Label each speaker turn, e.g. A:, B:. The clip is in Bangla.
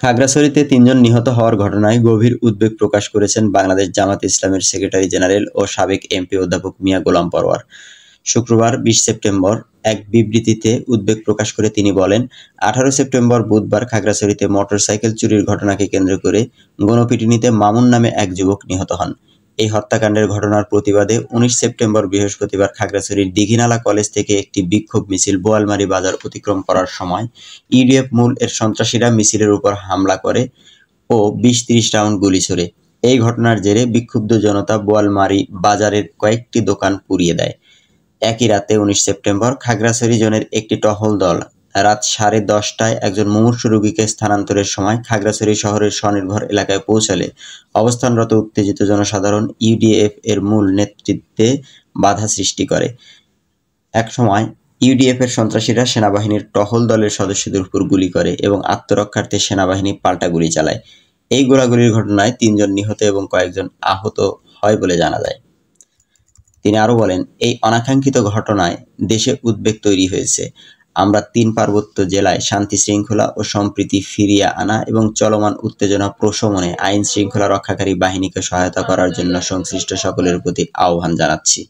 A: খাগড়াছড়িতে ৩ জন নিহত হওয়ার ঘটনায় গভীর উদ্বেগ প্রকাশ করেছেন বাংলাদেশ জামায়াতে ইসলামীর সেক্রেটারি জেনারেল ও সাবেক এমপি অধ্যাপক মিয়া গোলাম পরোয়ার। শুক্রবার ২০ সেপ্টেম্বর এক বিবৃতিতে উদ্বেগ প্রকাশ করে তিনি বলেন, ১৮ সেপ্টেম্বর বুধবার খাগড়াছড়িতে মোটরসাইকেল চুরির ঘটনাকে কেন্দ্র করে গণপিটুনিতে মামুন নামে এক যুবক নিহত হন। এই হত্যাকাণ্ডের ঘটনার প্রতিবাদে ১৯ সেপ্টেম্বর বৃহস্পতিবার খাগড়াছড়ির দীঘিনালা কলেজ থেকে একটি বিক্ষোভ মিছিল বোয়ালমারী বাজার অতিক্রম করার সময় ইউডিএফ মূল এর সন্ত্রাসীরা মিছিলের উপর হামলা করে ও ২০-৩০ রাউন্ড গুলি ছোড়ে। এই ঘটনার জেরে বিক্ষুব্ধ জনতা বোয়ালমারী বাজারের কয়েকটি দোকান পুড়িয়ে দেয়। একই রাতে ১৯ সেপ্টেম্বর খাগড়াছড়ি জোনের একটি টহল দল রাত ১০:৩০টায় একজন মুমূর্ষু রোগীকে স্থানান্তরের সময় খাগড়াছড়ি শহরের স্বনির্ভর এলাকায় পৌঁছালে অবস্থানরত উত্তেজিত জনসাধারণ ইউডিএফ এর মূল নেতৃত্বে বাধা সৃষ্টি করে। একসময় ইউডিএফ এর সন্ত্রাসীরা সেনাবাহিনীর টহল দলের সদস্যদের উপর গুলি করে এবং আত্মরক্ষার্থে সেনাবাহিনী পাল্টা গুলি চালায়। এই গোলাগুলির ঘটনায় ৩ জন নিহত এবং কয়েকজন আহত হয় বলে জানা যায়। তিনি আরো বলেন, এই অনাকাঙ্ক্ষিত ঘটনায় দেশে উদ্বেগ তৈরি হয়েছে। আমরা ৩ পার্বত্য জেলায় শান্তি শৃঙ্খলা ও সম্প্রীতি ফিরিয়ে আনা এবং চলমান উত্তেজনা প্রশমনে আইন শৃঙ্খলা রক্ষাকারী বাহিনীকে সহায়তা করার জন্য সংশ্লিষ্ট সকলের প্রতি আহ্বান জানাচ্ছি।